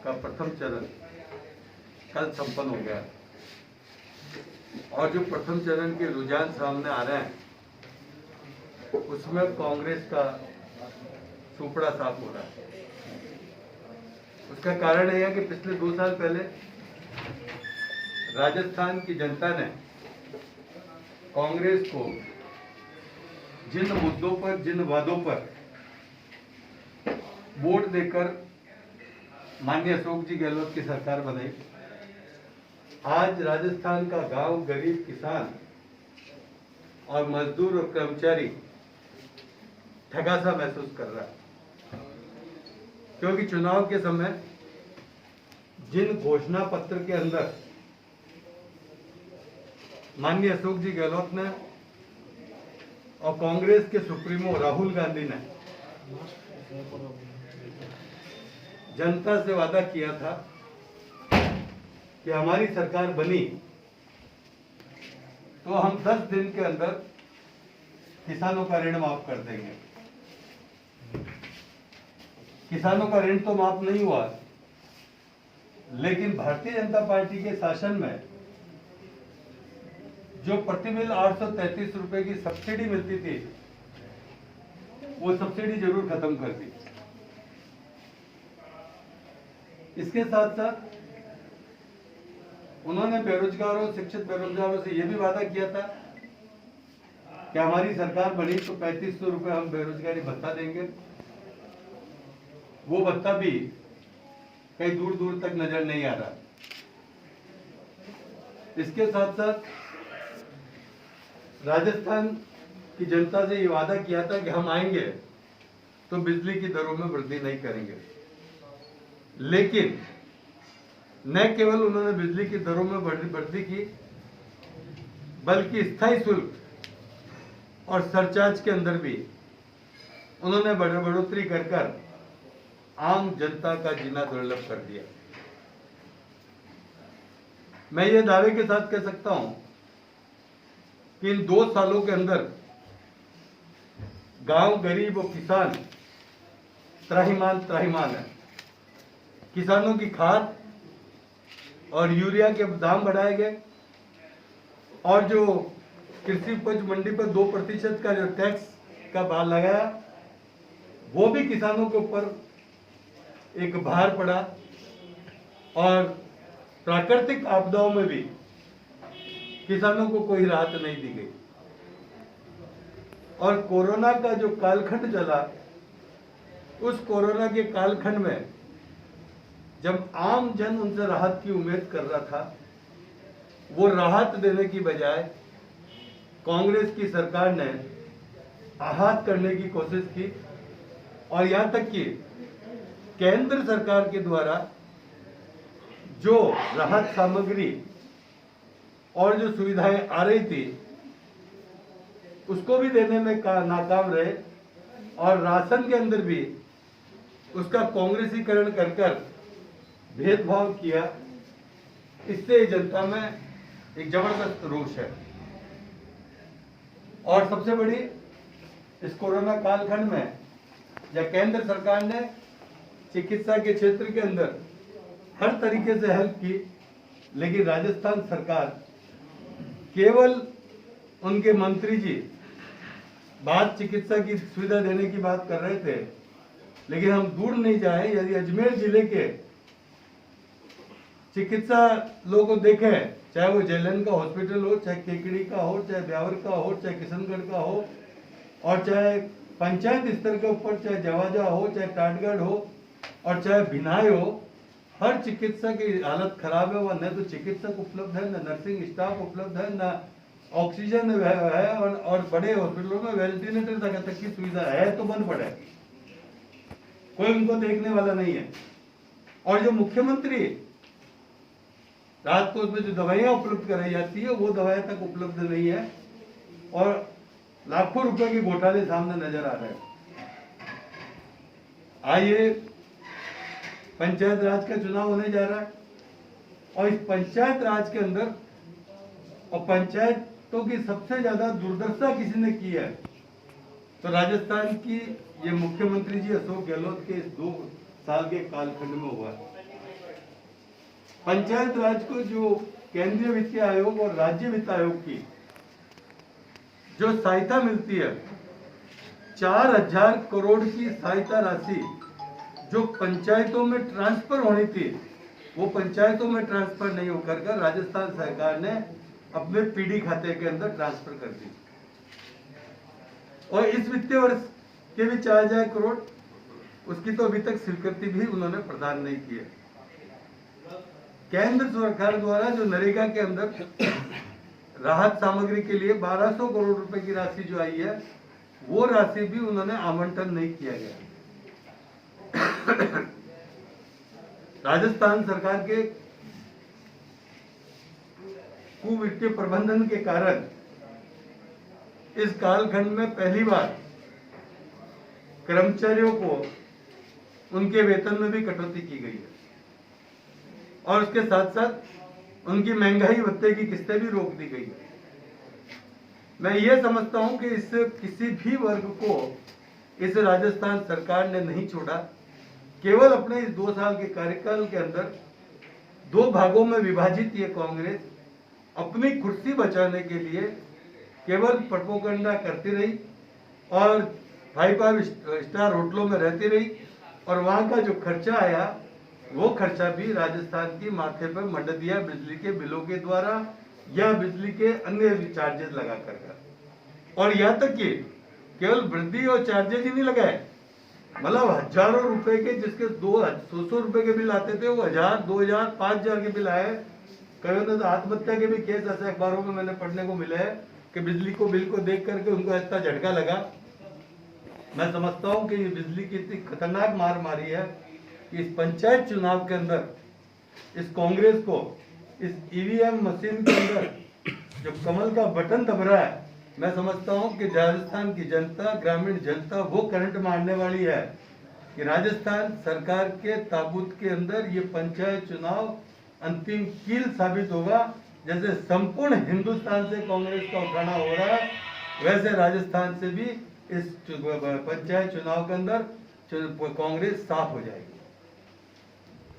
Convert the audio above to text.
का प्रथम चरण कल संपन्न हो गया और जो प्रथम चरण के रुझान सामने आ रहे हैं उसमें कांग्रेस का सुपड़ा साफ हो रहा है। उसका कारण यह है कि पिछले 2 साल पहले राजस्थान की जनता ने कांग्रेस को जिन मुद्दों पर, जिन वादों पर वोट देकर माननीय अशोक जी गहलोत की सरकार बनाई, आज राजस्थान का गांव, गरीब, किसान और मजदूर और कर्मचारी ठगा सा महसूस कर रहा है। क्योंकि चुनाव के समय जिन घोषणा पत्र के अंदर माननीय अशोक जी गहलोत ने और कांग्रेस के सुप्रीमो राहुल गांधी ने जनता से वादा किया था कि हमारी सरकार बनी तो हम 10 दिन के अंदर किसानों का ऋण माफ कर देंगे। किसानों का ऋण तो माफ नहीं हुआ, लेकिन भारतीय जनता पार्टी के शासन में जो प्रति बिल 833 रुपए की सब्सिडी मिलती थी, वो सब्सिडी जरूर खत्म कर दी। इसके साथ साथ उन्होंने बेरोजगारों, शिक्षित बेरोजगारों से यह भी वादा किया था कि हमारी सरकार बनी तो 3500 रुपए हम बेरोजगारी भत्ता देंगे। वो भत्ता भी कहीं दूर दूर तक नजर नहीं आ रहा। इसके साथ साथ राजस्थान की जनता से ये वादा किया था कि हम आएंगे तो बिजली की दरों में वृद्धि नहीं करेंगे। लेकिन न केवल उन्होंने बिजली की दरों में वृद्धि की, बल्कि स्थायी शुल्क और सरचार्ज के अंदर भी उन्होंने बढ़ोतरी कर आम जनता का जीना दुर्लभ कर दिया। मैं ये दावे के साथ कह सकता हूं कि इन 2 सालों के अंदर गांव, गरीब और किसान त्राहिमाम है। किसानों की खाद और यूरिया के दाम बढ़ाए गए और जो कृषि उपज मंडी पर 2% का जो टैक्स का भार लगाया, वो भी किसानों के ऊपर एक भार पड़ा। और प्राकृतिक आपदाओं में भी किसानों को कोई राहत नहीं दी गई। और कोरोना का जो कालखंड चला, उस कोरोना के कालखंड में जब आम जन उनसे राहत की उम्मीद कर रहा था, वो राहत देने की बजाय कांग्रेस की सरकार ने आहत करने की कोशिश की। और यहां तक कि केंद्र सरकार के द्वारा जो राहत सामग्री और जो सुविधाएं आ रही थी, उसको भी देने में नाकाम रहे और राशन के अंदर भी उसका कांग्रेसीकरण कर भेदभाव किया। इससे जनता में एक जबरदस्त रोष है। और सबसे बड़ी, इस कोरोना कालखंड में जब केंद्र सरकार ने चिकित्सा के क्षेत्र के अंदर हर तरीके से हेल्प की, लेकिन राजस्थान सरकार केवल उनके मंत्री जी बात चिकित्सा की सुविधा देने की बात कर रहे थे, लेकिन हम दूर नहीं जाए, यदि अजमेर जिले के चिकित्सा लोगों को देखें, चाहे वो जेलन का हॉस्पिटल हो, चाहे केकड़ी का हो, चाहे ब्यावर का हो, चाहे किशनगढ़ का हो, और चाहे पंचायत स्तर के ऊपर चाहे जवाजा हो, चाहे टाटगढ़ हो और चाहे भिनाई हो, हर चिकित्सा की हालत खराब है। वह न तो चिकित्सक उपलब्ध है, न नर्सिंग स्टाफ उपलब्ध है, न ऑक्सीजन है, और बड़े हॉस्पिटलों में वेंटिलेटर तक की सुविधा है तो बंद पड़े, कोई उनको देखने वाला नहीं है। और जो मुख्यमंत्री रात को उसमें जो दवाइयां उपलब्ध कराई जाती है, वो दवाइयां तक उपलब्ध नहीं है और लाखों रुपए के घोटाले सामने नजर आ रहे हैं। आइए, पंचायत राज का चुनाव होने जा रहा है और इस पंचायत राज के अंदर, और पंचायतों की सबसे ज्यादा दुर्दशा किसी ने की है तो राजस्थान की ये मुख्यमंत्री जी अशोक गहलोत के इस 2 साल के कालखंड में हुआ। पंचायत राज को जो केंद्रीय वित्त आयोग और राज्य वित्त आयोग की जो सहायता मिलती है, 4000 करोड़ की सहायता राशि जो पंचायतों में ट्रांसफर होनी थी, वो पंचायतों में ट्रांसफर नहीं होकर राजस्थान सरकार ने अपने पीडी खाते के अंदर ट्रांसफर कर दी। और इस वित्तीय वर्ष के भी 4000 करोड़, उसकी तो अभी तक स्वीकृति भी उन्होंने प्रदान नहीं की है। केंद्र सरकार द्वारा जो नरेगा के अंदर राहत सामग्री के लिए 1200 करोड़ रुपए की राशि जो आई है, वो राशि भी उन्होंने आवंटन नहीं किया गया। राजस्थान सरकार के कुवित्तीय प्रबंधन के कारण इस कालखंड में पहली बार कर्मचारियों को उनके वेतन में भी कटौती की गई है और उसके साथ साथ उनकी महंगाई भत्ते की किस्तें भी रोक दी गई है। मैं ये समझता हूं कि इससे किसी भी वर्ग को इस राजस्थान सरकार ने नहीं छोड़ा। केवल अपने इस 2 साल के कार्यकाल के अंदर 2 भागों में विभाजित ये कांग्रेस अपनी कुर्सी बचाने के लिए केवल प्रोपेगेंडा करती रही और 5 स्टार होटलों में रहती रही और वहां का जो खर्चा आया वो खर्चा भी राजस्थान की माथे पर मंड दिया बिजली के बिलों के द्वारा या बिजली के अन्य चार्जेस लगा कर। और यहाँ तक कि केवल वृद्धि और चार्जेस ही नहीं लगाए, मतलब हजारों रुपए के जिसके 200 रुपए के बिल आते थे वो 1000, 2000, 5000 के बिल आए। कई ने तो आत्महत्या के भी केस ऐसे अखबारों में मैंने पढ़ने को मिले है कि बिजली को बिल को देख करके उनको ऐसा झटका लगा। मैं समझता हूं कि ये बिजली की इतनी खतरनाक मार मारी है कि इस पंचायत चुनाव के अंदर इस कांग्रेस को इस ईवीएम मशीन के अंदर जो कमल का बटन दब रहा है, मैं समझता हूं कि राजस्थान की जनता, ग्रामीण जनता वो करंट मारने वाली है कि राजस्थान सरकार के ताबूत के अंदर ये पंचायत चुनाव अंतिम कील साबित होगा। जैसे संपूर्ण हिंदुस्तान से कांग्रेस का उठाना हो रहा है, वैसे राजस्थान से भी इस पंचायत चुनाव के अंदर कांग्रेस साफ हो जाएगी।